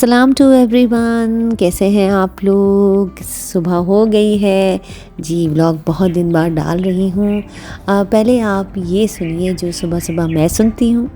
अस्सलाम to everyone, कैसे हैं आप लोग। सुबह हो गई है जी। व्लॉग बहुत दिन बाद डाल रही हूँ। पहले आप ये सुनिए जो सुबह सुबह मैं सुनती हूँ।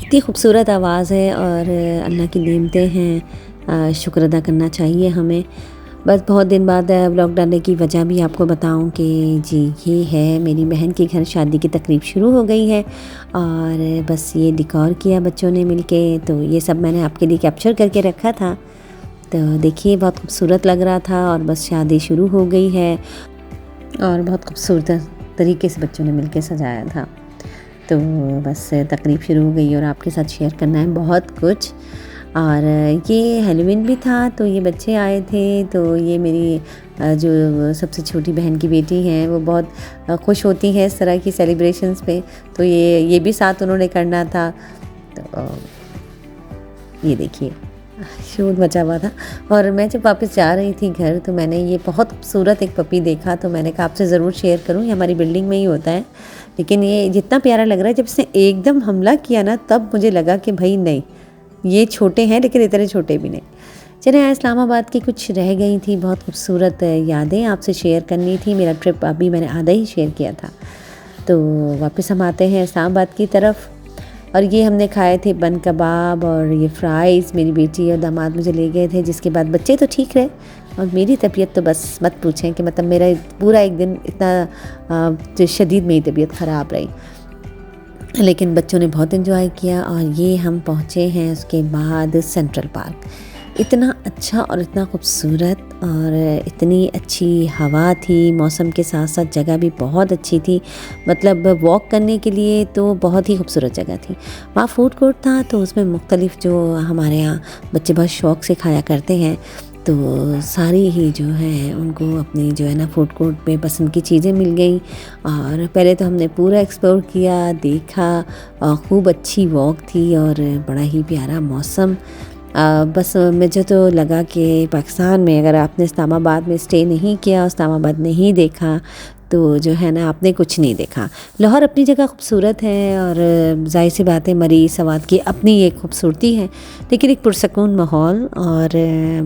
इतनी खूबसूरत आवाज़ है और अल्लाह की नेमतें हैं, शुक्र अदा करना चाहिए हमें। बस बहुत दिन बाद व्लॉग डालने की वजह भी आपको बताऊं कि जी ये है मेरी बहन के घर शादी की तकरीब शुरू हो गई है और बस ये डिकोर किया बच्चों ने मिलके, तो ये सब मैंने आपके लिए कैप्चर करके रखा था। तो देखिए बहुत खूबसूरत लग रहा था और बस शादी शुरू हो गई है और बहुत खूबसूरत तरीके से बच्चों ने मिलके सजाया था। तो बस तकरीब शुरू हो गई और आपके साथ शेयर करना है बहुत कुछ। और ये हेलोवीन भी था तो ये बच्चे आए थे, तो ये मेरी जो सबसे छोटी बहन की बेटी हैं वो बहुत खुश होती हैं इस तरह की सेलिब्रेशंस पे, तो ये भी साथ उन्होंने करना था। तो ये देखिए शोर मचा हुआ था। और मैं जब वापस जा रही थी घर तो मैंने ये बहुत खूबसूरत एक पपी देखा, तो मैंने कहा आपसे ज़रूर शेयर करूं। ये हमारी बिल्डिंग में ही होता है, लेकिन ये जितना प्यारा लग रहा है, जब इसने एकदम हमला किया ना तब मुझे लगा कि भाई नहीं, ये छोटे हैं लेकिन इतने छोटे भी नहीं। चले, इस्लामाबाद की कुछ रह गई थी बहुत खूबसूरत यादें आपसे शेयर करनी थी। मेरा ट्रिप अभी मैंने आधा ही शेयर किया था। तो वापस हम आते हैं इस्लामाबाद की तरफ। और ये हमने खाए थे बन कबाब और ये फ्राइज़, मेरी बेटी और दामाद मुझे ले गए थे। जिसके बाद बच्चे तो ठीक रहे और मेरी तबीयत तो बस मत पूछें कि मतलब मेरा पूरा एक दिन इतना शदीद मेरी तबीयत ख़राब रही, लेकिन बच्चों ने बहुत एंजॉय किया। और ये हम पहुँचे हैं उसके बाद सेंट्रल पार्क। इतना अच्छा और इतना खूबसूरत और इतनी अच्छी हवा थी, मौसम के साथ साथ जगह भी बहुत अच्छी थी। मतलब वॉक करने के लिए तो बहुत ही खूबसूरत जगह थी। वहाँ फूड कोर्ट था तो उसमें मुख्तलिफ़ जो हमारे यहाँ बच्चे बहुत शौक़ से खाया करते हैं, तो सारी ही जो है उनको अपनी जो है ना फूड कोर्ट में पसंद की चीज़ें मिल गई। और पहले तो हमने पूरा एक्सप्लोर किया, देखा और खूब अच्छी वॉक थी और बड़ा ही प्यारा मौसम। बस मुझे तो लगा कि पाकिस्तान में अगर आपने इस्लामाबाद में स्टे नहीं किया, इस्लामाबाद नहीं देखा, तो जो है ना आपने कुछ नहीं देखा। लाहौर अपनी जगह खूबसूरत है और ज़ाहिर सी बात है मरी सवात की अपनी एक खूबसूरती है, लेकिन एक पुरसकून माहौल और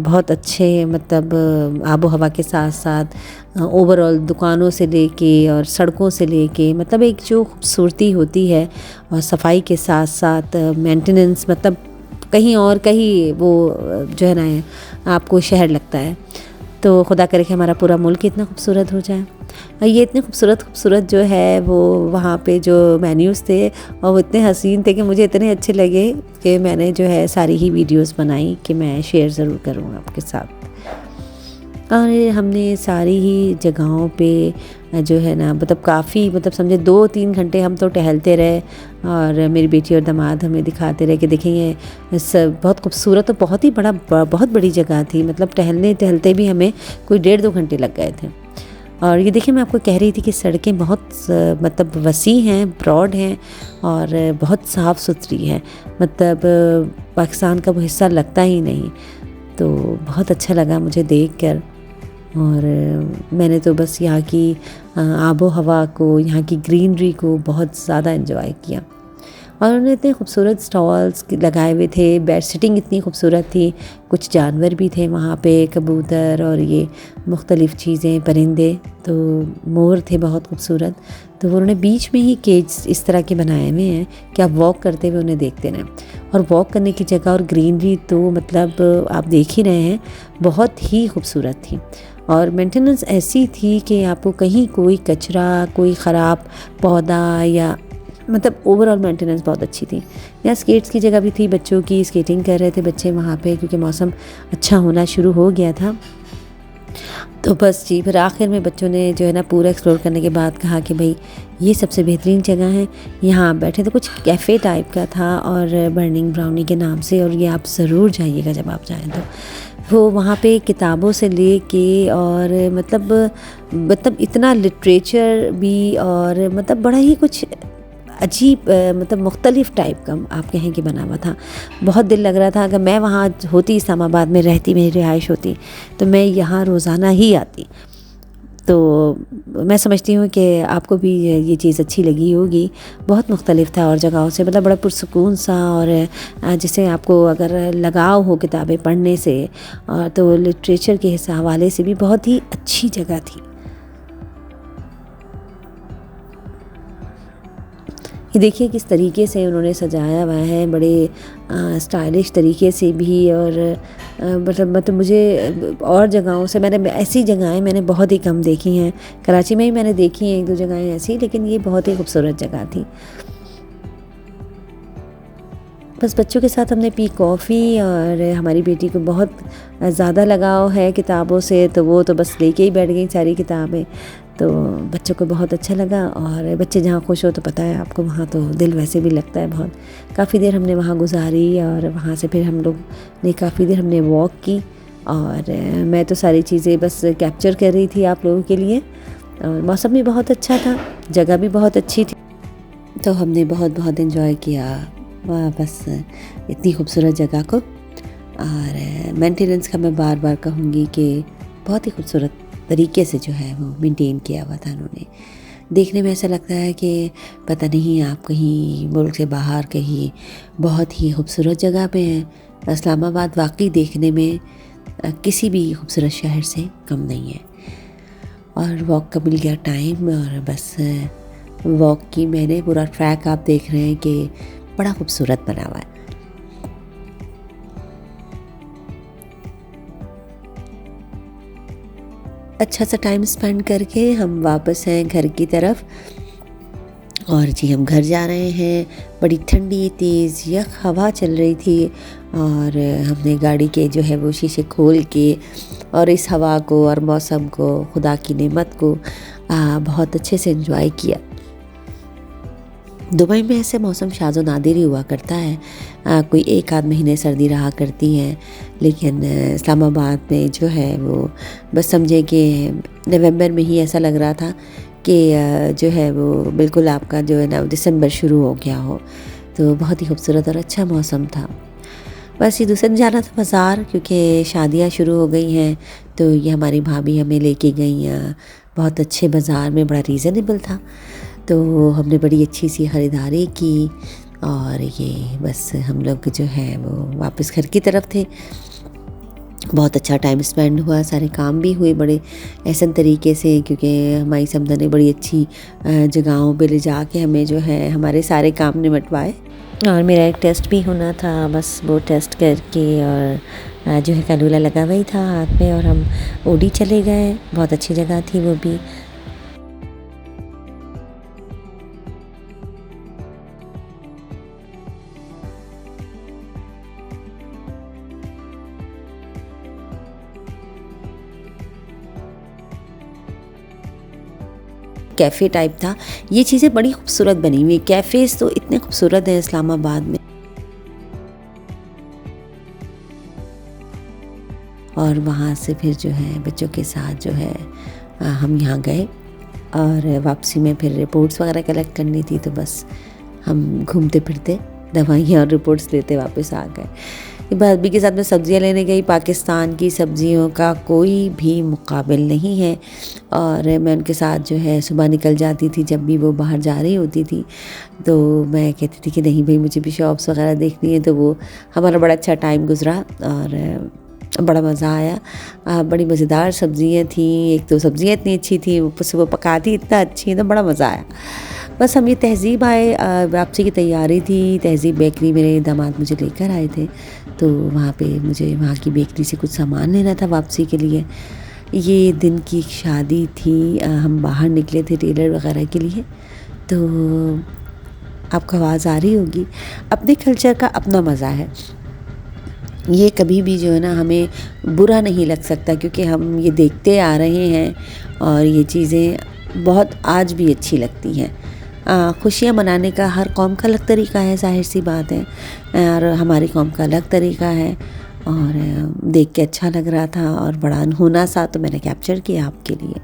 बहुत अच्छे मतलब आबो हवा के साथ साथ ओवरऑल दुकानों से लेके और सड़कों से लेके मतलब एक जो खूबसूरती होती है और सफाई के साथ साथ मेंटेनेंस, मतलब कहीं और कहीं वो जो है ना आपको शहर लगता है। तो खुदा करे कि हमारा पूरा मुल्क इतना खूबसूरत हो जाए। और ये इतने खूबसूरत जो है वो वहाँ पे जो मेन्यूज़ थे और वो इतने हसीन थे कि मुझे इतने अच्छे लगे कि मैंने जो है सारी ही वीडियोस बनाई कि मैं शेयर ज़रूर करूँ आपके साथ। और हमने सारी ही जगहों पे जो है ना मतलब काफ़ी मतलब समझे 2-3 घंटे हम तो टहलते रहे और मेरी बेटी और दामाद हमें दिखाते रहे कि देखें ये बहुत खूबसूरत और बहुत ही बहुत बड़ी जगह थी। मतलब टहलते भी हमें कोई 1.5-2 घंटे लग गए थे। और ये देखिए मैं आपको कह रही थी कि सड़कें बहुत मतलब वसी हैं, ब्रॉड हैं और बहुत साफ़ सुथरी है। मतलब पाकिस्तान का वो हिस्सा लगता ही नहीं। तो बहुत अच्छा लगा मुझे देख कर। और मैंने तो बस यहाँ की आबो हवा को, यहाँ की ग्रीनरी को बहुत ज़्यादा एंजॉय किया। और उन्होंने इतने खूबसूरत स्टॉल्स लगाए हुए थे, बेड सिटिंग इतनी खूबसूरत थी। कुछ जानवर भी थे वहाँ पे, कबूतर और ये मुख्तलिफ़ चीज़ें, परिंदे, तो मोर थे बहुत खूबसूरत। तो उन्होंने बीच में ही केज इस तरह के बनाए हुए हैं कि आप वॉक करते हुए उन्हें देखते रहें। और वॉक करने की जगह और ग्रीनरी तो मतलब आप देख ही रहे हैं, बहुत ही खूबसूरत थी। और मेंटेनेंस ऐसी थी कि आपको कहीं कोई कचरा, कोई ख़राब पौधा या मतलब ओवरऑल मेंटेनेंस बहुत अच्छी थी। यहाँ स्केट्स की जगह भी थी, बच्चों की स्केटिंग कर रहे थे बच्चे वहाँ पे क्योंकि मौसम अच्छा होना शुरू हो गया था। तो बस जी फिर आखिर में बच्चों ने जो है ना पूरा एक्सप्लोर करने के बाद कहा कि भाई ये सबसे बेहतरीन जगह है, यहाँ बैठे। तो कुछ कैफ़े टाइप का था और बर्निंग ब्राउनी के नाम से, और ये आप ज़रूर जाइएगा जब आप जाएँ तो। वो वहाँ पे किताबों से लेके और मतलब इतना लिटरेचर भी और मतलब बड़ा ही कुछ अजीब मतलब मुख्तलिफ़ टाइप का आप कहें कि बना हुआ था। बहुत दिल लग रहा था अगर मैं वहाँ होती, इस्लामाबाद में रहती, मेरी रिहाइश होती, तो मैं यहाँ रोज़ाना ही आती। तो मैं समझती हूँ कि आपको भी ये चीज़ अच्छी लगी होगी। बहुत मुख्तलिफ था और जगहों से, मतलब बड़ा पुरसुकून सा, और जिससे आपको अगर लगाव हो किताबें पढ़ने से, तो लिटरेचर के हवाले से भी बहुत ही अच्छी जगह थी। ये देखिए किस तरीके से उन्होंने सजाया हुआ है, बड़े स्टाइलिश तरीके से भी। और मतलब मुझे और जगहों से, मैंने ऐसी जगहें मैंने बहुत ही कम देखी हैं। कराची में ही मैंने देखी हैं 1-2 जगहें ऐसी, लेकिन ये बहुत ही खूबसूरत जगह थी। बस बच्चों के साथ हमने पी कॉफ़ी, और हमारी बेटी को बहुत ज़्यादा लगाव है किताबों से, तो वो तो बस लेके ही बैठ गई सारी किताबें। तो बच्चों को बहुत अच्छा लगा, और बच्चे जहाँ खुश हो तो पता है आपको, वहाँ तो दिल वैसे भी लगता है बहुत। काफ़ी देर हमने वहाँ गुजारी, और वहाँ से फिर हम लोग ने काफ़ी देर हमने वॉक की, और मैं तो सारी चीज़ें बस कैप्चर कर रही थी आप लोगों के लिए। और मौसम भी बहुत अच्छा था, जगह भी बहुत अच्छी थी, तो हमने बहुत बहुत इन्जॉय किया बस इतनी खूबसूरत जगह को। और मेंटेनेंस का मैं बार बार कहूँगी कि बहुत ही खूबसूरत तरीके से जो है वो मेंटेन किया हुआ था उन्होंने। देखने में ऐसा लगता है कि पता नहीं आप कहीं मुल्क से बाहर कहीं बहुत ही खूबसूरत जगह पे हैं। इस्लामाबाद वाकई देखने में किसी भी खूबसूरत शहर से कम नहीं है। और वॉक का मिल गया टाइम, और बस वॉक की मैंने पूरा ट्रैक, आप देख रहे हैं कि बड़ा खूबसूरत बना हुआ है। अच्छा सा टाइम स्पेंड करके हम वापस हैं घर की तरफ। और जी हम घर जा रहे हैं। बड़ी ठंडी तेज़ यख हवा चल रही थी, और हमने गाड़ी के जो है वो शीशे खोल के और इस हवा को और मौसम को, खुदा की नेमत को बहुत अच्छे से एंजॉय किया। दुबई में ऐसे मौसम शाज़ व नादिर ही हुआ करता है। कोई 1-8 महीने सर्दी रहा करती है, लेकिन इस्लामाबाद में जो है वो बस समझे कि नवंबर में ही ऐसा लग रहा था कि जो है वो बिल्कुल आपका जो है ना दिसंबर शुरू हो गया हो। तो बहुत ही खूबसूरत और अच्छा मौसम था। बस ये दूसरे दिन जाना था बाज़ार, क्योंकि शादियां शुरू हो गई हैं, तो ये हमारी भाभी हमें लेके गई बहुत अच्छे बाज़ार में, बड़ा रीज़नेबल था। तो हमने बड़ी अच्छी सी ख़रीदारी की, और ये बस हम लोग जो है वो वापस घर की तरफ थे। बहुत अच्छा टाइम स्पेंड हुआ, सारे काम भी हुए बड़े एहसन तरीके से, क्योंकि हमारी समधा ने बड़ी अच्छी जगहों पे ले जा के हमें जो है हमारे सारे काम निपटवाए। और मेरा एक टेस्ट भी होना था, बस वो टेस्ट करके, और जो है कैलूला लगा हुआ ही था हाथ में, और हम ओडी चले गए। बहुत अच्छी जगह थी वो भी। कैफ़े टाइप था। ये चीज़ें बड़ी खूबसूरत बनी हुई, कैफ़ेज़ तो इतने खूबसूरत हैं इस्लामाबाद में। और वहाँ से फिर जो है बच्चों के साथ जो है हम यहाँ गए, और वापसी में फिर रिपोर्ट्स वगैरह कलेक्ट करनी थी, तो बस हम घूमते फिरते दवाइयाँ और रिपोर्ट्स लेते वापस आ गए। भाभी के साथ में सब्ज़ियाँ लेने गई। पाकिस्तान की सब्ज़ियों का कोई भी मुकाबिल नहीं है, और मैं उनके साथ जो है सुबह निकल जाती थी, जब भी वो बाहर जा रही होती थी तो मैं कहती थी कि नहीं भाई मुझे भी शॉप्स वगैरह देखनी है। तो वो हमारा बड़ा अच्छा टाइम गुजरा, और बड़ा मज़ा आया। बड़ी मज़ेदार सब्ज़ियाँ थी। एक तो सब्ज़ियाँ इतनी अच्छी थी, ऊपर से वो पकाती इतना अच्छी, तो बड़ा मज़ा आया। बस हम ये तहज़ीब आए, वापसी की तैयारी थी। तहज़ीब बेकरी मेरे दामाद मुझे लेकर आए थे, तो वहाँ पे मुझे वहाँ की बेकरी से कुछ सामान लेना था वापसी के लिए। ये दिन की शादी थी, हम बाहर निकले थे टेलर वगैरह के लिए। तो आपको आवाज़ आ रही होगी। अपने कल्चर का अपना मज़ा है, ये कभी भी जो है ना हमें बुरा नहीं लग सकता, क्योंकि हम ये देखते आ रहे हैं, और ये चीज़ें बहुत आज भी अच्छी लगती हैं। खुशियाँ मनाने का हर कौम का अलग तरीका है, ज़ाहिर सी बात है, और हमारी कौम का अलग तरीका है। और देख के अच्छा लग रहा था, और बड़ा अनहोना सा, तो मैंने कैप्चर किया आपके लिए।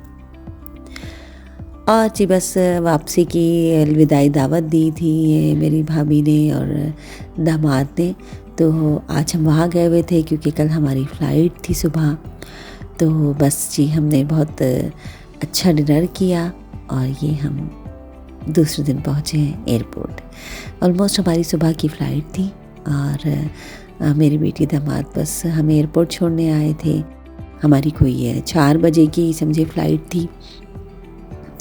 और जी बस वापसी की अलविदाई दावत दी थी मेरी भाभी ने और दामाद ने। तो आज हम वहाँ गए हुए थे, क्योंकि कल हमारी फ़्लाइट थी सुबह। तो बस जी हमने बहुत अच्छा डिनर किया और ये हम दूसरे दिन पहुँचे हैं एयरपोर्ट। ऑलमोस्ट हमारी सुबह की फ़्लाइट थी और मेरी बेटी दामाद बस हमें एयरपोर्ट छोड़ने आए थे। हमारी कोई 4 बजे की समझे फ़्लाइट थी।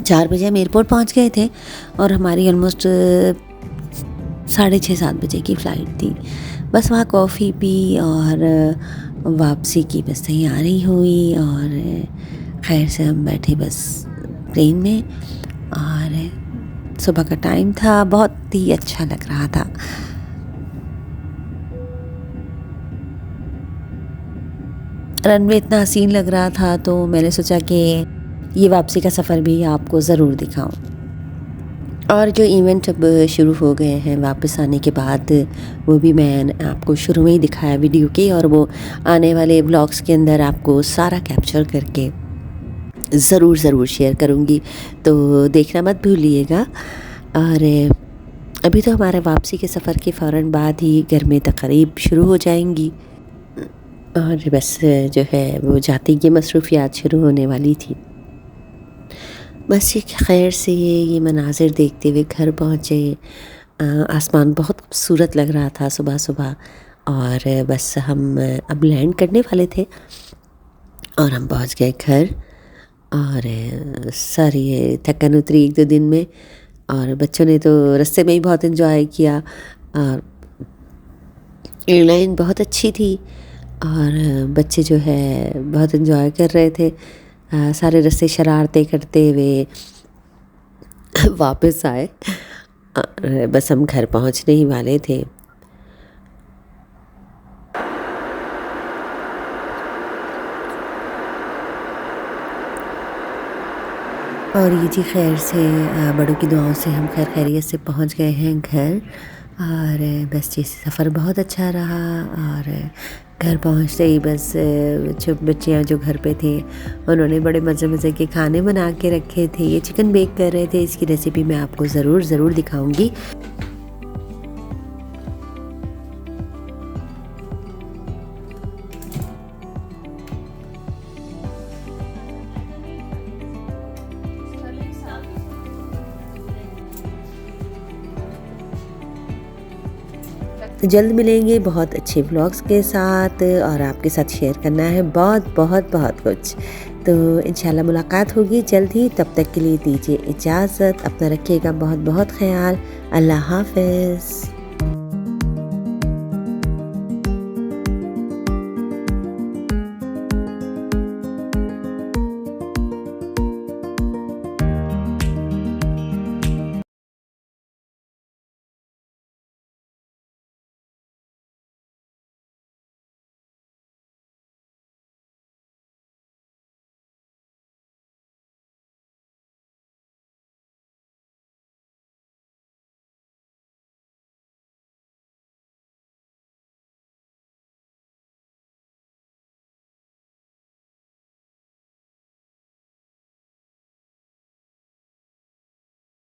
4 बजे हम एयरपोर्ट पहुंच गए थे और हमारी ऑलमोस्ट 6:30-7 बजे की फ़्लाइट थी। बस वहाँ कॉफ़ी पी और वापसी की बस तैयारी हुई और खैर से हम बैठे बस प्लेन में और सुबह का टाइम था, बहुत ही अच्छा लग रहा था। रनवे इतना हसीन लग रहा था तो मैंने सोचा कि ये वापसी का सफ़र भी आपको ज़रूर दिखाऊं। और जो इवेंट अब शुरू हो गए हैं वापस आने के बाद, वो भी मैं आपको शुरू में ही दिखाया वीडियो के, और वो आने वाले व्लॉग्स के अंदर आपको सारा कैप्चर करके ज़रूर शेयर करूँगी, तो देखना मत भूलिएगा। और अभी तो हमारे वापसी के सफ़र के फ़ौरन बाद ही घर में तकरीब शुरू हो जाएंगी और बस जो है वो जाते की मसरूफ़ियात शुरू होने वाली थी। बस ये खैर से ये मनाज़िर देखते हुए घर पहुँचे। आसमान बहुत खूबसूरत लग रहा था सुबह सुबह और बस हम अब लैंड करने वाले थे और हम पहुँच गए घर और सारी थकन उतरी 1-2 दिन में। और बच्चों ने तो रास्ते में ही बहुत एंजॉय किया और एयरलाइन बहुत अच्छी थी और बच्चे जो है बहुत एंजॉय कर रहे थे। सारे रास्ते शरारतें करते हुए वापस आए और बस हम घर पहुंचने ही वाले थे। और ये जी खैर से बड़ों की दुआओं से हम खैर खैरियत से पहुंच गए हैं घर और बस ये सफ़र बहुत अच्छा रहा। और घर पहुंचते ही बस जो बच्चियाँ जो घर पे थे उन्होंने बड़े मज़े के खाने बना के रखे थे। ये चिकन बेक कर रहे थे, इसकी रेसिपी मैं आपको ज़रूर दिखाऊंगी। तो जल्द मिलेंगे बहुत अच्छे व्लॉग्स के साथ और आपके साथ शेयर करना है बहुत कुछ। तो इंशाल्लाह मुलाकात होगी जल्द ही, तब तक के लिए दीजिए इजाज़त। अपना रखिएगा बहुत ख्याल। अल्लाह हाफ़िज़।